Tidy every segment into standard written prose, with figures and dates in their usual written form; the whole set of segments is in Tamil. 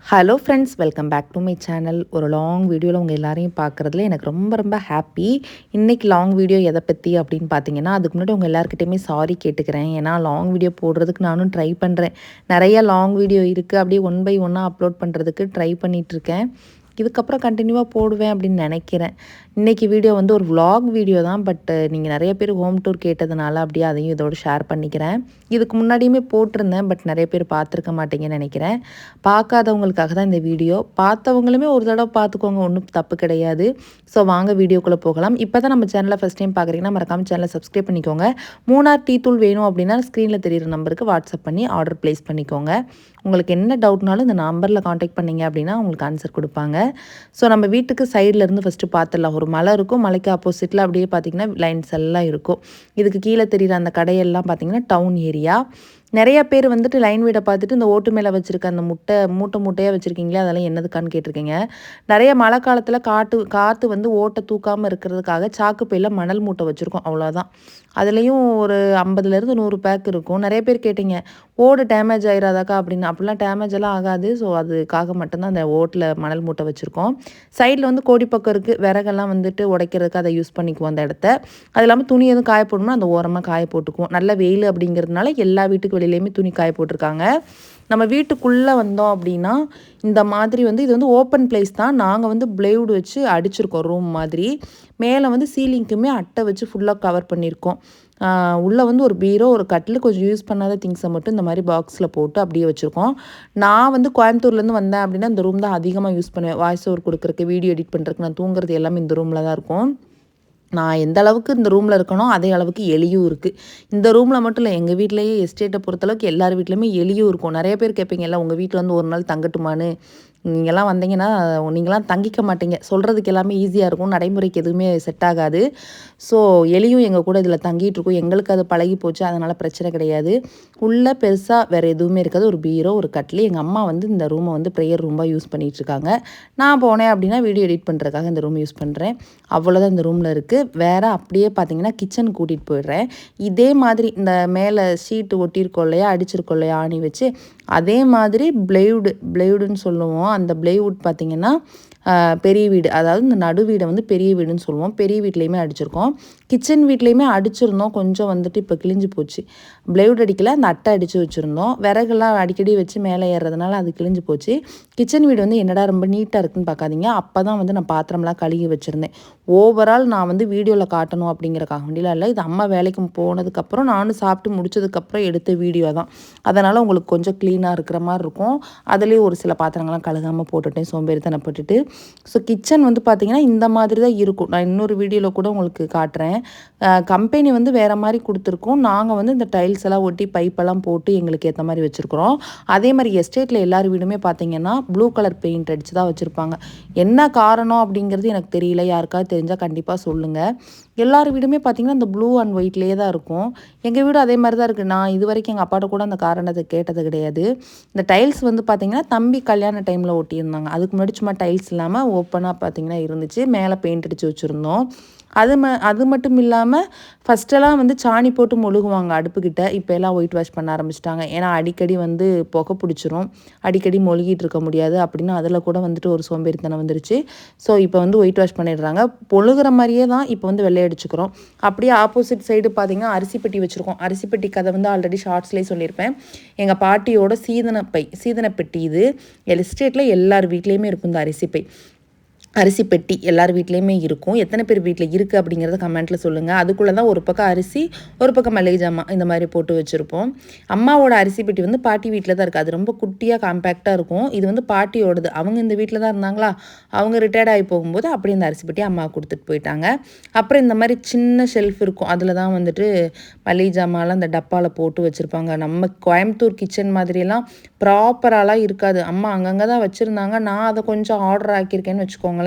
Hello friends, welcome back to my channel. ஒரு லாங் வீடியோவில் உங்கள் எல்லாரையும் பார்க்குறதுல எனக்கு ரொம்ப ரொம்ப ஹாப்பி. இன்றைக்கி லாங் வீடியோ எதை பற்றி அப்படின்னு பார்த்தீங்கன்னா, அதுக்கு முன்னாடி உங்கள் எல்லாருக்கிட்டையுமே சாரி கேட்டுக்கிறேன். ஏன்னா லாங் வீடியோ போடுறதுக்கு நானும் ட்ரை பண்ணுறேன். நிறைய லாங் வீடியோ இருக்குது, அப்படியே ஒன் பை ஒன்னாக அப்லோட் பண்ணுறதுக்கு ட்ரை பண்ணிகிட்ருக்கேன். இதுக்கப்புறம் கண்டினியூவாக போடுவேன் அப்படின்னு நினைக்கிறேன். இன்றைக்கி வீடியோ வந்து ஒரு vlog வீடியோ தான். பட் நீங்கள் நிறைய பேர் ஹோம் டூர் கேட்டதுனால அப்படியே அதையும் இதோடு ஷேர் பண்ணிக்கிறேன். இதுக்கு முன்னாடியுமே போட்டிருந்தேன், பட் நிறைய பேர் பார்த்துருக்க மாட்டீங்கன்னு நினைக்கிறேன். பார்க்காதவங்களுக்காக தான் இந்த வீடியோ. பார்த்தவங்களுமே ஒரு தடவை பார்த்துக்கோங்க, ஒன்றும் தப்பு கிடையாது. ஸோ வாங்க வீடியோக்குள்ளே போகலாம். இப்போ தான் நம்ம சேனலை ஃபஸ்ட் டைம் பார்க்குறீங்கன்னா மறக்காமல் சேனலை சப்ஸ்கிரைப் பண்ணிக்கோங்க. 3R டீ தூள் வேணும் அப்படின்னா ஸ்க்ரீனில் தெரியிற நம்பருக்கு வாட்ஸ்அப் பண்ணி ஆர்டர் ப்ளேஸ் பண்ணிக்கோங்க. உங்களுக்கு என்ன டவுட்னாலும் இந்த நம்பரில் காண்டாக்ட் பண்ணிங்க அப்படின்னா உங்களுக்கு ஆன்சர் கொடுப்பாங்க. ஸோ நம்ம வீட்டுக்கு சைட்லேருந்து ஃபஸ்ட்டு பார்த்துடலாம். ஒரு மலை இருக்கும், மலைக்கு ஆப்போசிட்டில் அப்படியே பார்த்திங்கன்னா லைன்ஸ் எல்லாம் இருக்கும். இதுக்கு கீழே தெரிகிற அந்த கடையெல்லாம் பார்த்திங்கன்னா டவுன் ஏரியா. நிறைய பேர் வந்துட்டு லைன் வீடை பார்த்துட்டு இந்த ஓட்டு மேலே வச்சுருக்க அந்த மூட்டை மூட்டையாக வச்சுருக்கீங்களே அதெல்லாம் என்னதுக்கான்னு கேட்டிருக்கீங்க. நிறைய மழை காலத்தில் காற்று வந்து ஓட்டை தூக்காமல் இருக்கிறதுக்காக சாக்கு பையில் மணல் மூட்டை வச்சுருக்கோம், அவ்வளோதான். அதுலேயும் ஒரு 50லேருந்து 100 பேக் இருக்கும். நிறைய பேர் கேட்டிங்க, ஓடு டேமேஜ் ஆயிடாதாக்கா அப்படின்னு. அப்படிலாம் டேமேஜ் எல்லாம் ஆகாது. ஸோ அதுக்காக மட்டும்தான் அந்த ஓட்டில் மணல் மூட்டை வச்சுருக்கோம். சைடில் வந்து கோடி பக்கம் இருக்குது, விறகெல்லாம் வந்துட்டு உடைக்கிறதுக்கு அதை யூஸ் பண்ணிக்குவோம் அந்த இடத்த. அது இல்லாமல் துணி எதுவும் காய போடணும்னா அந்த ஓரமாக காய போட்டுக்குவோம். நல்ல வெயில் அப்படிங்கிறதுனால எல்லா வீட்டுக்கு வெளியிலையுமே துணி காய போட்டிருக்காங்க. நம்ம வீட்டுக்குள்ளே வந்தோம் அப்படின்னா இந்த மாதிரி வந்து இது வந்து ஓப்பன் பிளேஸ் தான். நாங்கள் வந்து பிளேவுட் வச்சு அடிச்சிருக்கோம் ரூம் மாதிரி. மேலே வந்து சீலிங்க்குமே அட்டை வச்சு ஃபுல்லாக கவர் பண்ணியிருக்கோம். உள்ளே வந்து ஒரு பீரோ, ஒரு கட்டில், கொஞ்சம் யூஸ் பண்ணாத திங்ஸை மட்டும் இந்த மாதிரி பாக்ஸில் போட்டு அப்படியே வச்சுருக்கோம். நான் வந்து கோயம்புத்தூர்லேருந்து வந்தேன் அப்படின்னா இந்த ரூம் தான் அதிகமாக யூஸ் பண்ணுவேன். வாய்ஸ் ஓவர் கொடுக்குறக்கு, வீடியோ எடிட் பண்ணுறதுக்கு, நான் தூங்குறது எல்லாமே இந்த ரூமில் தான் இருக்கும். நான் எந்த அளவுக்கு இந்த ரூமில் இருக்கனோ அதே அளவுக்கு எலியும் இருக்குது. இந்த ரூமில் மட்டும் இல்லை, எங்கள் வீட்டிலேயே எஸ்டேட்டை பொறுத்தளவுக்கு எல்லார் வீட்லேயுமே எலியும் இருக்கும். நிறைய பேர் கேட்பீங்கல்ல, உங்கள் வீட்டில் வந்து ஒரு நாள் தங்கட்டுமான்னு. நீங்கள்லாம் வந்தீங்கன்னா நீங்களாம் தங்கிக்க மாட்டீங்க. சொல்கிறதுக்கு எல்லாமே ஈஸியாக இருக்கும், நடைமுறைக்கு எதுவுமே செட் ஆகாது. ஸோ எலியும் எங்கள் கூட இதில் தங்கிட்டு இருக்கும். எங்களுக்கு அது பழகி போச்சு, அதனால் பிரச்சனை கிடையாது. உள்ளே பெருசாக வேறு எதுவுமே இருக்காது. ஒரு பீரோ, ஒரு கட்டில். எங்கள் அம்மா வந்து இந்த ரூமை வந்து ப்ரேயர் ரூமாக யூஸ் பண்ணிகிட்ருக்காங்க. நான் போனேன் அப்படின்னா வீடியோ எடிட் பண்ணுறதுக்காக இந்த ரூம் யூஸ் பண்ணுறேன். அவ்வளோதான் இந்த ரூமில் இருக்குது. வேறு அப்படியே பார்த்தீங்கன்னா கிச்சன் கூட்டிகிட்டு போயிடுறேன். இதே மாதிரி இந்த மேலே ஷீட்டு ஒட்டியிருக்கோம் இல்லையா, அடிச்சிருக்கோம் இல்லையா ஆணி வச்சு, அதே மாதிரி பிளேவுடுன்னு சொல்லுவோம். அந்த பிளேவுட் பார்த்திங்கன்னா பெரிய வீடு, அதாவது இந்த நடு வீடை வந்து பெரிய வீடுன்னு சொல்லுவோம். பெரிய வீட்லேயுமே அடிச்சிருக்கோம், கிச்சன் வீட்லேயுமே அடிச்சிருந்தோம். கொஞ்சம் வந்துட்டு இப்போ கிழிஞ்சு போச்சு. பிளேவுட் அடிக்கல, அந்த அட்டை அடித்து வச்சுருந்தோம். விறகுலாம் அடிக்கடி வச்சு மேலே ஏறுறதுனால அது கிழிஞ்சு போச்சு. கிச்சன் வீடு வந்து என்னடா ரொம்ப நீட்டாக இருக்குதுன்னு பார்க்காதீங்க. அப்போ தான் வந்து நான் பாத்திரம்லாம் கழுகி வச்சுருந்தேன். ஓவரால் நான் வந்து வீடியோவில் காட்டணும் அப்படிங்கிறக்காக வேண்டியலாம் இல்லை. இது அம்மா வேலைக்கு போனதுக்கப்புறம் நானும் சாப்பிட்டு முடிச்சதுக்கப்புறம் எடுத்த வீடியோ தான். அதனால் உங்களுக்கு கொஞ்சம் க்ளீனாக இருக்கிற மாதிரி இருக்கும். அதுலேயும் ஒரு சில பாத்திரங்கள்லாம் கழுகாமல் போட்டுட்டேன், சோம்பேறித்தனப்பட்டுட்டு. ஸோ கிச்சன் வந்து பார்த்திங்கன்னா இந்த மாதிரி தான் இருக்கும். நான் இன்னொரு வீடியோவில் கூட உங்களுக்கு காட்டுறேன். கம்பெனி வந்து வேறு மாதிரி கொடுத்துருக்கோம். நாங்கள் வந்து இந்த டைல்ஸ் எல்லாம் ஒட்டி பைப்பெல்லாம் போட்டு எங்களுக்கு ஏற்ற மாதிரி வச்சுருக்குறோம். அதே மாதிரி எஸ்டேட்டில் எல்லார் வீடுமே பார்த்திங்கன்னா ப்ளூ கலர் பெயிண்ட் அடித்து தான் வச்சுருப்பாங்க. என்ன காரணம் அப்படிங்கிறது எனக்கு தெரியல. யாருக்காவது தெரிஞ்சால் கண்டிப்பாக சொல்லுங்கள். எல்லார் வீடுமே பார்த்திங்கன்னா இந்த ப்ளூ அண்ட் ஒயிட்லேயே தான் இருக்கும். எங்கள் வீடு அதே மாதிரி தான் இருக்குது. நான் இது வரைக்கும் எங்கள் அப்பாட்ட கூட அந்த காரணத்தை கேட்டது கிடையாது. இந்த டைல்ஸ் வந்து பார்த்திங்கன்னா தம்பி கல்யாண டைமில் ஒட்டியிருந்தாங்க. அதுக்கு முன்னாடி சும்மா டைல்ஸ் இல்லாமல் ஓப்பனாக பார்த்திங்கன்னா இருந்துச்சு. மேலே பெயிண்ட் அடித்து வச்சுருந்தோம். அது மட்டும் இல்லாமல் ஃபஸ்ட்டெல்லாம் வந்து சாணி போட்டு மொழுகுவாங்க அடுப்புக்கிட்ட. இப்போ எல்லாம் ஒயிட் வாஷ் பண்ண ஆரம்பிச்சிட்டாங்க. ஏன்னா அடிக்கடி வந்து புகை பிடிச்சிரும், அடிக்கடி மொழுகிட்டு இருக்க முடியாது அப்படின்னு அதில் கூட வந்துட்டு ஒரு சோம்பேறித்தனம் வந்துருச்சு. ஸோ இப்போ வந்து ஒயிட் வாஷ் பண்ணிடுறாங்க. பொழுகிற மாதிரியே தான் இப்போ வந்து வெள்ளை அடிச்சுக்கிறோம். அப்படியே ஆப்போசிட் சைடு பார்த்திங்கன்னா அரிசி பெட்டி வச்சுருக்கோம். அரிசி பெட்டி கதை வந்து ஆல்ரெடி ஷார்ட்ஸ்லேயே சொல்லியிருப்பேன். எங்கள் பாட்டியோட சீதன பெட்டி இது. எஸ்டேட்டில் எல்லார் வீட்லேயுமே இருக்கும் இந்த அரிசி பெட்டி. எல்லார் வீட்லேயுமே இருக்கும். எத்தனை பேர் வீட்டில் இருக்குது அப்படிங்கிறத கமெண்ட்டில் சொல்லுங்கள். அதுக்குள்ளே தான் ஒரு பக்கம் அரிசி, ஒரு பக்கம் மளிகை ஜாமான் இந்த மாதிரி போட்டு வச்சுருப்போம். அம்மாவோட அரிசி பெட்டி வந்து பாட்டி வீட்டில் தான் இருக்குது. அது ரொம்ப குட்டியாக காம்பேக்டாக இருக்கும். இது வந்து பாட்டியோடது. அவங்க இந்த வீட்டில் தான் இருந்தாங்களா, அவங்க ரிட்டையர்ட் ஆகி போகும்போது அப்படியே இந்த அரிசி பெட்டி அம்மா கொடுத்துட்டு போயிட்டாங்க. அப்புறம் இந்த மாதிரி சின்ன ஷெல்ஃப் இருக்கும். அதில் தான் வந்துட்டு மளிகை ஜாமான்லாம் இந்த டப்பாவில் போட்டு வச்சுருப்பாங்க. நம்ம கோயம்புத்தூர் கிச்சன் மாதிரியெல்லாம் ப்ராப்பராலாம் இருக்காது. அம்மா அங்கங்கே தான் வச்சுருந்தாங்க. நான் அதை கொஞ்சம் ஆர்டர் ஆக்கியிருக்கேன்னு வச்சுக்கோங்களேன்.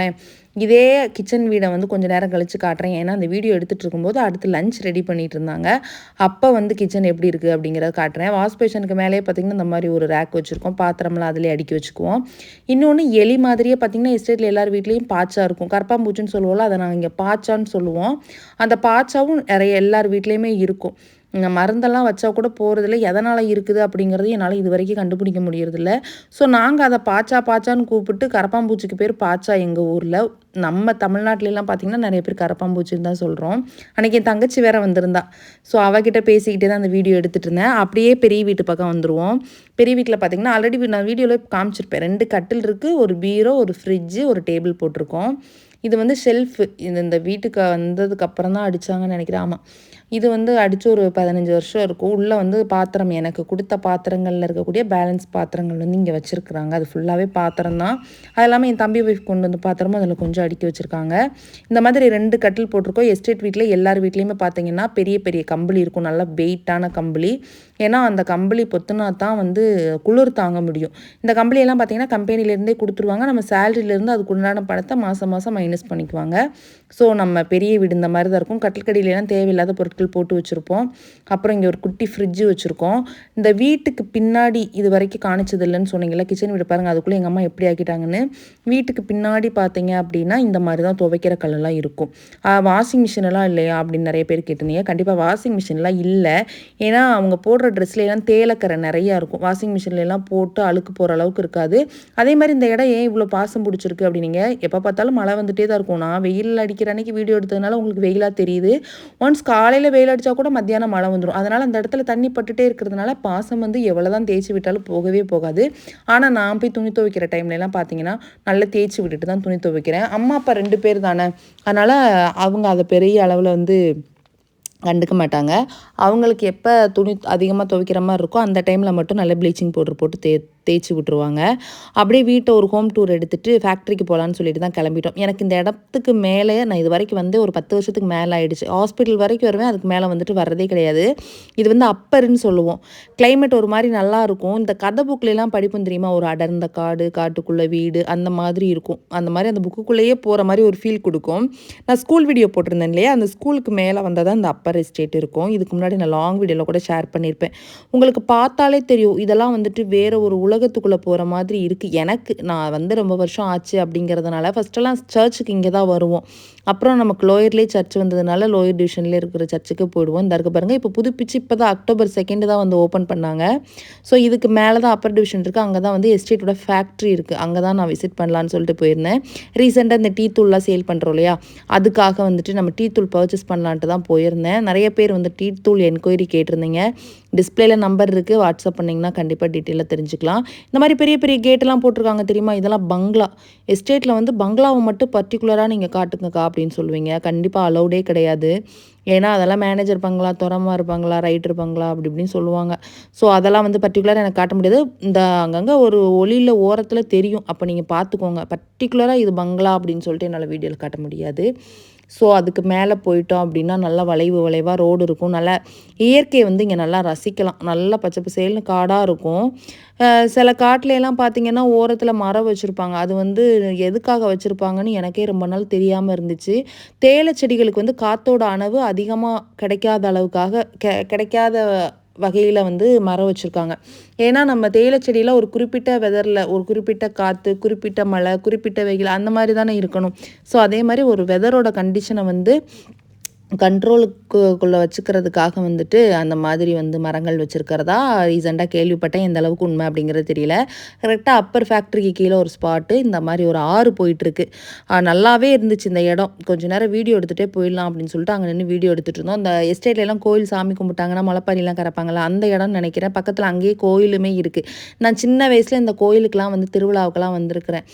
இதே கிச்சன் வீடை வந்து கொஞ்சம் நேரம் கழித்து காட்டுறேன். ஏன்னா அந்த வீடியோ எடுத்துகிட்டு இருக்கும்போது அடுத்து லஞ்ச் ரெடி பண்ணிகிட்டு இருந்தாங்க. அப்போ வந்து கிச்சன் எப்படி இருக்குது அப்படிங்கிறத காட்டுறேன். வாஷ் பேஷனுக்கு மேலேயே பார்த்திங்கன்னா இந்த மாதிரி ஒரு ரேக் வச்சுருக்கோம். பாத்திரம்லாம் அதிலே அடுக்கி வச்சுக்குவோம். இன்னொன்று எலி மாதிரியே பார்த்திங்கன்னா எஸ்டேட்டில் எல்லார் வீட்லேயும் பாச்சா இருக்கும். கரப்பாம்பூச்சின்னு சொல்லுவோம்ல, அதை நாங்கள் இங்கே பாச்சான்னு சொல்லுவோம். அந்த பாச்சாவும் எல்லார் வீட்லேயுமே இருக்கும். மருந்தெல்லாம் வச்சா கூட போகிறதில்ல. எதனால் இருக்குது அப்படிங்கிறது என்னால் இது வரைக்கும் கண்டுபிடிக்க முடியறதில்ல. ஸோ நாங்கள் அதை பாச்சான்னு கூப்பிட்டு கரப்பான்பூச்சிக்கு பேர் பாச்சா எங்கள் ஊரில். நம்ம தமிழ்நாட்டிலலாம் பார்த்திங்கன்னா நிறைய பேர் கரப்பான்பூச்சின்னு தான் சொல்கிறோம். அன்றைக்கி என் தங்கச்சி வேறு வந்திருந்தா. ஸோ அவகிட்ட பேசிக்கிட்டே தான் அந்த வீடியோ எடுத்துகிட்டு இருந்தேன். அப்படியே பெரிய வீட்டு பக்கம் வந்துடுவோம். பெரிய வீட்டில் பார்த்திங்கன்னா ஆல்ரெடி நான் வீடியோவில் காமிச்சிருப்பேன். 2 கட்டில் இருக்குது, ஒரு பீரோ, ஒரு ஃப்ரிட்ஜு, ஒரு டேபிள் போட்டிருக்கோம். இது வந்து ஷெல்ஃபு. இந்த வீட்டுக்கு வந்ததுக்கப்புறம் தான் அடித்தாங்கன்னு நினைக்கிறேன். ஆமாம், இது வந்து அடித்து ஒரு 15 வருஷம் இருக்கும். உள்ளே வந்து பாத்திரம் எனக்கு கொடுத்த பாத்திரங்களில் இருக்கக்கூடிய பேலன்ஸ் பாத்திரங்கள் வந்து இங்கே வச்சுருக்குறாங்க. அது ஃபுல்லாகவே பாத்திரம் தான். அது இல்லாமல் என் தம்பி ஒய்ஃப் கொண்டு வந்து பாத்திரமும் அதில் கொஞ்சம் அடுக்கி வச்சுருக்காங்க. இந்த மாதிரி 2 கட்டில் போட்டிருக்கோம். எஸ்டேட் வீட்டில் எல்லார் வீட்லேயுமே பார்த்தீங்கன்னா பெரிய பெரிய கம்பளி இருக்கும், நல்லா வெயிட்டான கம்பளி. ஏன்னா அந்த கம்பளி பொத்துனா தான் வந்து குளிர் தாங்க முடியும். இந்த கம்பளியெல்லாம் பார்த்தீங்கன்னா கம்பெனிலேருந்தே கொடுத்துருவாங்க. நம்ம சேலரியிலேருந்து அதுக்கு உண்டான பணத்தை மாதம் மாதம் மைனஸ் பண்ணிக்குவாங்க. ஸோ நம்ம பெரிய வீடு இந்த மாதிரி தான் இருக்கும். கட்டில்கடியிலலாம் தேவையில்லாத பொருட்கள் போட்டு வச்சுருப்போம். அப்புறம் இங்கே ஒரு குட்டி ஃப்ரிட்ஜு வச்சுருக்கோம். இந்த வீட்டுக்கு பின்னாடி இது வரைக்கும் காணிச்சது இல்லைன்னு சொன்னீங்களா, கிச்சன் வீடு பாருங்கள், அதுக்குள்ளே எங்கள் அம்மா எப்படி ஆக்கிட்டாங்கன்னு. வீட்டுக்கு பின்னாடி பார்த்தீங்க அப்படின்னா இந்த மாதிரி தான் துவைக்கிற கல்லெல்லாம் இருக்கும். வாஷிங் மிஷினெல்லாம் இல்லையா அப்படின்னு நிறைய பேர் கேட்டிருந்தீங்க. கண்டிப்பாக வாஷிங் மிஷின்லாம் இல்லை. ஏன்னா அவங்க போடுற ட்ரெஸ்லாம் தேலக்கரை நிறையா இருக்கும். வாஷிங் மிஷின்லாம் போட்டு அழுக்கு போகிற அளவுக்கு இருக்காது. அதே மாதிரி இந்த இடம் ஏன் இவ்வளோ பாசம் பிடிச்சிருக்கு அப்படின்னீங்க, எப்போ பார்த்தாலும் மழை வந்துகிட்டே தான் இருக்கும். நான் வெயில் அடிக்கிற அன்னைக்கு வீடியோ எடுத்ததுனால உங்களுக்கு வெயிலாக தெரியுது. ஒன்ஸ் காலையில் வெயில் அடித்தா கூட மத்தியானம் மழை வந்துடும். அதனால் அந்த இடத்துல தண்ணி பட்டுட்டே இருக்கிறதுனால பாசம் வந்து எவ்வளோ தான் தேய்ச்சி விட்டாலும் போகவே போகாது. ஆனால் நான் போய் துணி துவைக்கிற டைம்லலாம் பார்த்தீங்கன்னா நல்லா தேய்ச்சி விட்டுட்டு தான் துணி துவைக்கிறேன். அம்மா அப்பா 2 பேர் தானே, அதனால் அவங்க அதை பெரிய அளவில் வந்து கண்டுக்க மாட்டாங்க. அவங்களுக்கு எப்போ துணி அதிகமாக துவைக்கிற மாதிரி இருக்கோ அந்த டைமில் மட்டும் நல்ல ப்ளீச்சிங் பவுடர் போட்டு தேய்ச்சி விட்ருவாங்க. அப்படியே வீட்டை ஒரு ஹோம் டூர் எடுத்துகிட்டு ஃபேக்ட்ரிக்கு போகலான்னு சொல்லிட்டு தான் கிளம்பிட்டோம். எனக்கு இந்த இடத்துக்கு மேலே நான் இது வரைக்கும் வந்து ஒரு 10 வருஷத்துக்கு மேலே ஆகிடுச்சு. ஹாஸ்பிட்டல் வரைக்கும் வருவேன், அதுக்கு மேலே வந்துட்டு வர்றதே கிடையாது. இது வந்து அப்பர்ன்னு சொல்லுவோம். கிளைமேட் ஒரு மாதிரி நல்லாயிருக்கும். இந்த கதை புக்கிலலாம் படிப்பும் தெரியுமா, ஒரு அடர்ந்த காடு, காட்டுக்குள்ளே வீடு, அந்த மாதிரி இருக்கும். அந்த மாதிரி அந்த புக்குக்குள்ளேயே போகிற மாதிரி ஒரு ஃபீல் கொடுக்கும். நான் ஸ்கூல் வீடியோ போட்டிருந்தேன் இல்லையா, அந்த ஸ்கூலுக்கு மேலே வந்தால் தான் இந்த அப்பர் எஸ்டேட் இருக்கும். இதுக்கு முன்னாடி நான் லாங் வீடியோவில் கூட ஷேர் பண்ணியிருப்பேன். உங்களுக்கு பார்த்தாலே தெரியும் இதெல்லாம் வந்துட்டு வேறு ஒரு உலகத்துக்குள்ளே போகிற மாதிரி இருக்குது. எனக்கு நான் வந்து ரொம்ப வருஷம் ஆச்சு அப்படிங்கிறதுனால ஃபஸ்ட்டெல்லாம் சர்ச்சுக்கு இங்கே தான் வருவோம். அப்புறம் நமக்கு லோயர்லேயே சர்ச் வந்ததுனால லோயர் டிவிஷன்லேயே இருக்கிற சர்ச்சுக்கு போயிடுவோம். இந்த இருக்க பாருங்கள், இப்போ புதுப்பிச்சு இப்போ தான் அக்டோபர் 2 தான் வந்து ஓப்பன் பண்ணாங்க. ஸோ இதுக்கு மேலே தான் அப்பர் டிவிஷன் இருக்குது. அங்கே தான் வந்து எஸ்டேட்டோட ஃபேக்ட்ரி இருக்குது. அங்கே தான் நான் விசிட் பண்ணலான்னு சொல்லிட்டு போயிருந்தேன். ரீசெண்டாக இந்த டீ தூள்லாம் சேல் பண்ணுறோம் இல்லையா, அதுக்காக வந்துட்டு நம்ம டீ தூள் பர்ச்சேஸ் பண்ணலான்ட்டு தான் போயிருந்தேன். நிறைய பேர் வந்து டீ தூள் என்கொயரி கேட்டிருந்தீங்க. டிஸ்பிளேல நம்பர் இருக்குது, வாட்ஸ்அப் பண்ணிங்கன்னா கண்டிப்பாக டீட்டெயிலாக தெரிஞ்சுக்கலாம். இந்த மாதிரி பெரிய பெரிய கேட்டெல்லாம் போட்டிருக்காங்க தெரியுமா, இதெல்லாம் பங்களா. எஸ்டேட்டில் வந்து பங்களாவை மட்டும் பர்டிகுலராக நீங்கள் காட்டுங்கக்கா அப்படின்னு சொல்லுவீங்க. கண்டிப்பாக அலௌடே கிடையாது. ஏன்னா அதெல்லாம் மேனேஜர் பங்களா, துறமார் பங்களா, ரைட்டர் பங்களா அப்படி இப்படின்னு சொல்லுவாங்க. ஸோ அதெல்லாம் வந்து பர்டிகுலராக எனக்கு காட்ட முடியாது. இந்த அங்கங்கே ஒரு ஒளியில் ஓரத்தில் தெரியும், அப்போ நீங்கள் பார்த்துக்கோங்க. பர்டிகுலராக இது பங்களா அப்படின்னு சொல்லிட்டு என்னால் வீடியோவில் காட்ட முடியாது. ஸோ அதுக்கு மேலே போயிட்டோம் அப்படின்னா நல்லா வளைவாக ரோடு இருக்கும். நல்லா இயற்கையை வந்து இங்கே நல்லா ரசிக்கலாம். நல்லா பச்சை பசேல்னு காடாக இருக்கும். சில காட்டிலெல்லாம் பார்த்திங்கன்னா ஓரத்தில் மரம் வச்சுருப்பாங்க. அது வந்து எதுக்காக வச்சுருப்பாங்கன்னு எனக்கே ரொம்ப நாள் தெரியாமல் இருந்துச்சு. தேயிலை செடிகளுக்கு வந்து காற்றோட அளவு அதிகமாக கிடைக்காத அளவுக்காக கிடைக்காத வகையில் வந்து மரம் வச்சுருக்காங்க. ஏன்னா நம்ம தேயிலை செடியில் ஒரு குறிப்பிட்ட வெதரில் ஒரு குறிப்பிட்ட காற்று, குறிப்பிட்ட மழை, குறிப்பிட்ட வெயில் அந்த மாதிரி தானே இருக்கணும். ஸோ அதே மாதிரி ஒரு வெதரோட கண்டிஷனை வந்து கண்ட்ரோலுக்குள்ளே வச்சுக்கிறதுக்காக வந்துட்டு அந்த மாதிரி வந்து மரங்கள் வச்சுருக்கிறதா ரீசெண்டாக கேள்விப்பட்டேன். எந்த அளவுக்கு உண்மை அப்படிங்கிறது தெரியல. கரெக்டாக அப்பர் ஃபேக்ட்ரிக்கு கீழே ஒரு ஸ்பாட்டு, இந்த மாதிரி ஒரு ஆறு போயிட்டுருக்கு. நல்லாவே இருந்துச்சு இந்த இடம். கொஞ்சம் நேரம் வீடியோ எடுத்துகிட்டே போயிடலாம் அப்படின்னு சொல்லிட்டு அங்கே நின்று வீடியோ எடுத்துகிட்டு இருந்தோம். அந்த எஸ்டேட்லாம் கோயில் சாமி கும்பிட்டாங்கன்னா மலைப்பாரிலாம் கறப்பாங்களா, அந்த இடம்னு நினைக்கிறேன். பக்கத்தில் அங்கேயே கோயிலுமே இருக்குது. நான் சின்ன வயசில் இந்த கோயிலுக்கெலாம் வந்து திருவிழாவுக்கெல்லாம் வந்திருக்கிறேன்.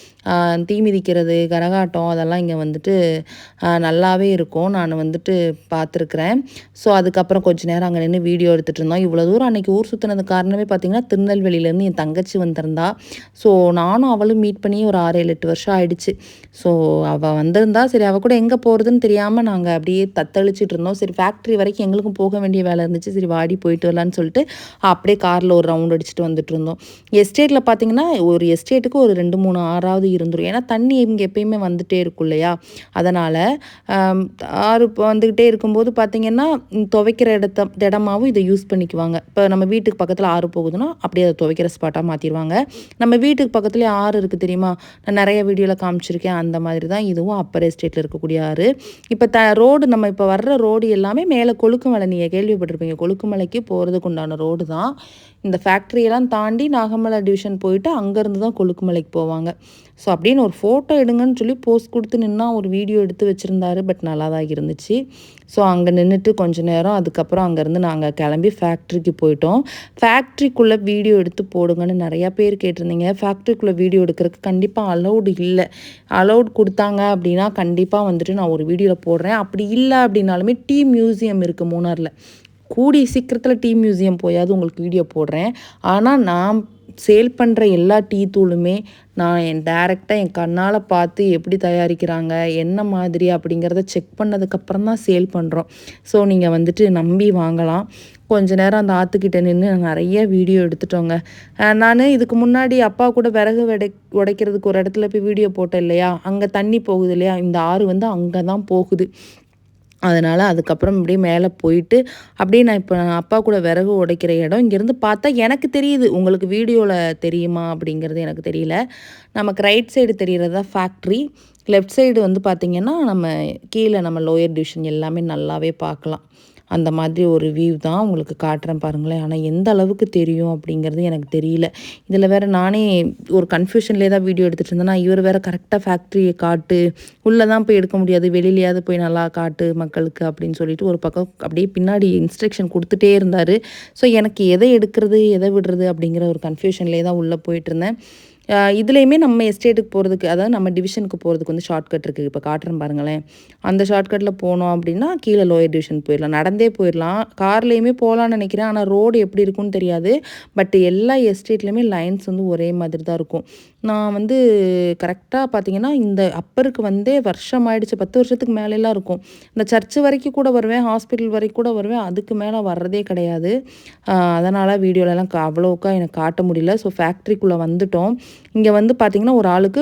தீ மிதிக்கிறது, கரகாட்டம் அதெல்லாம் இங்கே வந்துட்டு நல்லாவே இருக்கும். நான் வந்துட்டு பார்த்துருக்குறேன். ஸோ அதுக்கப்புறம் கொஞ்சம் நேரம் அங்கே நின்று வீடியோ எடுத்துகிட்டு இருந்தோம். இவ்வளோ தூரம் அன்றைக்கி ஊர் சுற்றினது காரணமே பார்த்திங்கன்னா திருநெல்வேலியிலேருந்து என் தங்கச்சி வந்திருந்தா. ஸோ நானும் அவளும் மீட் பண்ணி ஒரு 6-7-8 வருஷம் ஆகிடுச்சு. ஸோ அவள் வந்திருந்தா, சரி அவள் கூட எங்கே போகிறதுன்னு தெரியாமல் நாங்கள் அப்படியே தத்தளிச்சிட்டு இருந்தோம். சரி ஃபேக்ட்ரி வரைக்கும் எங்களுக்கும் போக வேண்டிய வேலை இருந்துச்சு. சரி வாடி போயிட்டு வரலான்னு சொல்லிட்டு அப்படியே காரில் ஒரு ரவுண்ட் அடிச்சுட்டு வந்துட்டு இருந்தோம். எஸ்டேட்டில் பார்த்திங்கன்னா ஒரு எஸ்டேட்டுக்கு ஒரு 2-3 ஆறாவது இருந்துடும். ஏன்னா தண்ணி இங்கே எப்பயுமே வந்துகிட்டே இருக்கும் இல்லையா, அதனால் ஆறு வந்துக்கிட்டே போட்டுக்கிட்டே இருக்கும்போது பார்த்திங்கன்னா துவைக்கிற இடமாவும் இதை யூஸ் பண்ணிக்குவாங்க. இப்போ நம்ம வீட்டுக்கு பக்கத்தில் ஆறு போகுதுன்னா அப்படியே அதை துவைக்கிற ஸ்பாட்டாக மாற்றிடுவாங்க. நம்ம வீட்டுக்கு பக்கத்துலேயே ஆறு இருக்குது தெரியுமா, நான் நிறைய வீடியோவில் காமிச்சிருக்கேன். அந்த மாதிரி தான் இதுவும் அப்பர் எஸ்டேட்டில் இருக்கக்கூடிய ஆறு. இப்போ ரோடு நம்ம இப்போ வர்ற ரோடு எல்லாமே மேலே கொழுக்குமலை, நீங்கள் கேள்விப்பட்டிருப்பீங்க, கொழுக்குமலைக்கு போகிறதுக்கு உண்டான ரோடு தான். இந்த ஃபேக்ட்ரியெல்லாம் தாண்டி நாகமலை டிவிஷன் போயிட்டு அங்கேருந்து தான் கொழுக்குமலைக்கு போவாங்க. ஸோ அப்படின்னு ஒரு ஃபோட்டோ எடுங்கன்னு சொல்லி போஸ்ட் கொடுத்து நின்னா ஒரு வீடியோ எடுத்து வச்சுருந்தாரு. பட் நல்லா தான் இருந்துச்சு. ஸோ அங்கே நின்றுட்டு கொஞ்சம் நேரம் அதுக்கப்புறம் அங்கேருந்து நாங்கள் கிளம்பி ஃபேக்ட்ரிக்கு போயிட்டோம். ஃபேக்ட்ரிக்குள்ளே வீடியோ எடுத்து போடுங்கன்னு நிறையா பேர் கேட்டிருந்தீங்க. ஃபேக்ட்ரிக்குள்ளே வீடியோ எடுக்கிறதுக்கு கண்டிப்பாக அலௌடு இல்லை. அலௌட் கொடுத்தாங்க அப்படின்னா கண்டிப்பாக வந்துட்டு நான் ஒரு வீடியோவில் போடுறேன். அப்படி இல்லை அப்படின்னாலுமே டீ மியூசியம் இருக்குது மூணாரில். கூடிய சீக்கிரத்தில் டீ மியூசியம் போயாவது உங்களுக்கு வீடியோ போடுறேன். ஆனால் நான் சேல் பண்ணுற எல்லா டீ தூளுமே நான் டைரெக்டாக என் கண்ணால் பார்த்து எப்படி தயாரிக்கிறாங்க, என்ன மாதிரி அப்படிங்கிறத செக் பண்ணதுக்கப்புறம் தான் சேல் பண்ணுறோம். ஸோ நீங்கள் வந்துட்டு நம்பி வாங்கலாம். கொஞ்ச நேரம் அந்த ஆற்றுக்கிட்ட நின்று நிறைய வீடியோ எடுத்துட்டோங்க. நான் இதுக்கு முன்னாடி அப்பா கூட விறகு உடைக்கிறதுக்கு ஒரு இடத்துல போய் வீடியோ போட்டேன் இல்லையா, அங்கே தண்ணி போகுது இல்லையா, இந்த ஆறு வந்து அங்கே தான் போகுது. அதனால் அதுக்கப்புறம் இப்படியே மேலே போயிட்டு அப்படியே நான் இப்போ அப்பா கூட விறகு உடைக்கிற இடம் இங்கேருந்து பார்த்தா எனக்கு தெரியுது. உங்களுக்கு வீடியோவில் தெரியுமா அப்படிங்கிறது எனக்கு தெரியல. நமக்கு ரைட் சைடு தெரிகிறது தான் ஃபேக்ட்ரி. லெஃப்ட் சைடு வந்து பார்த்திங்கன்னா நம்ம கீழே நம்ம லோயர் டிவிஷன் எல்லாமே நல்லாவே பார்க்கலாம். அந்த மாதிரி ஒரு வியூ தான் உங்களுக்கு காட்டுறேன் பாருங்களேன். ஆனால் எந்த அளவுக்கு தெரியும் அப்படிங்கிறது எனக்கு தெரியல. இதில் வேறு நானே ஒரு கன்ஃபியூஷன்லேயே தான் வீடியோ எடுத்துகிட்டு இருந்தேன்னா, இவர் வேறு கரெக்டாக ஃபேக்ட்ரியை காட்டு, உள்ளே தான் போய் எடுக்க முடியாது, வெளியிலையாவது போய் நல்லா காட்டு மக்களுக்கு அப்படின்னு சொல்லிட்டு ஒரு பக்கம் அப்படியே பின்னாடி இன்ஸ்ட்ரக்ஷன் கொடுத்துட்டே இருந்தார். ஸோ எனக்கு எதை எடுக்கிறது எதை விடுறது அப்படிங்கிற ஒரு கன்ஃபியூஷன்லேயே தான் உள்ளே போயிட்டுருந்தேன். இதுலேயுமே நம்ம எஸ்டேட்டுக்கு போகிறதுக்கு, அதாவது நம்ம டிவிஷனுக்கு போகிறதுக்கு வந்து ஷார்ட்கட் இருக்குது. இப்போ காட்டுறேன் பாருங்களேன். அந்த ஷார்ட்கட்டில் போனோம் அப்படின்னா கீழே லோயர் டிவிஷன் போயிடலாம், நடந்தே போயிடலாம். கார்லேயுமே போகலான்னு நினைக்கிறேன். ஆனால் ரோடு எப்படி இருக்குன்னு தெரியாது. பட் எல்லா எஸ்டேட்லேயுமே லைன்ஸ் வந்து ஒரே மாதிரி தான் இருக்கும். நான் வந்து கரெக்டாக பார்த்தீங்கன்னா இந்த அப்பருக்கு வந்தே வருஷம் ஆயிடுச்சு, 10 வருஷத்துக்கு மேலெலாம் இருக்கும். இந்த சர்ச்சு வரைக்கும் கூட வருவேன், ஹாஸ்பிட்டல் வரைக்கும் கூட வருவேன். அதுக்கு மேலே வர்றதே கிடையாது. அதனால் வீடியோலலாம் அவ்வளோக்கா எனக்கு காட்ட முடியல. ஸோ ஃபேக்ட்ரிக்குள்ளே வந்துட்டோம். இங்கே வந்து பார்த்திங்கன்னா ஒரு ஆளுக்கு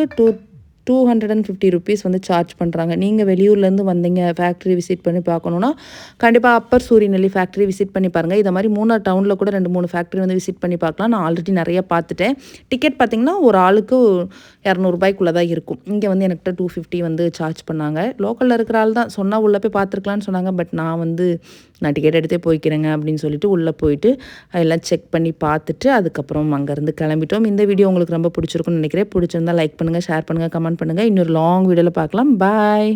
250 ருபீஸ் வந்து சார்ஜ் பண்ணுறாங்க. நீங்கள் வெளியூர்லேருந்து வந்தீங்க ஃபேக்ட்ரி விசிட் பண்ணி பார்க்கணுன்னா கண்டிப்பாக அப்பர் சூரியநெல்லி ஃபேக்ட்ரி விசிட் பண்ணி பாருங்கள். இதை மாதிரி மூணார் டவுனில் கூட 2-3 ஃபேக்ட்ரி வந்து விசிட் பண்ணி பார்க்கலாம். நான் ஆல்ரெடி நிறைய பார்த்துட்டேன். டிக்கெட் பார்த்திங்கன்னா ஒரு ஆளுக்கு 200 ரூபாய்க்குள்ளே தான் இருக்கும். இங்கே வந்து எனக்கிட்ட 250 வந்து சார்ஜ் பண்ணாங்க. லோக்கலில் இருக்கிற ஆள் தான் சொன்னால் உள்ளே போய் பார்த்துருக்கலான்னு சொன்னாங்க. பட் நான் டிக்கெட் எடுத்தே போய்க்கிறேங்க அப்படின்னு சொல்லிட்டு உள்ளே போயிட்டு எல்லாம் செக் பண்ணி பார்த்துட்டு அதுக்கப்புறம் அங்கேருந்து கிளம்பிட்டோம். இந்த வீடியோ உங்களுக்கு ரொம்ப பிடிச்சிருக்குன்னு நினைக்கிறேன். பிடிச்சிருந்தால் லைக் பண்ணுங்கள், ஷேர் பண்ணுங்கள், கமெண்ட் பண்ணுங்கள். இன்னொரு லாங் வீடியோவில் பார்க்கலாம். பாய்.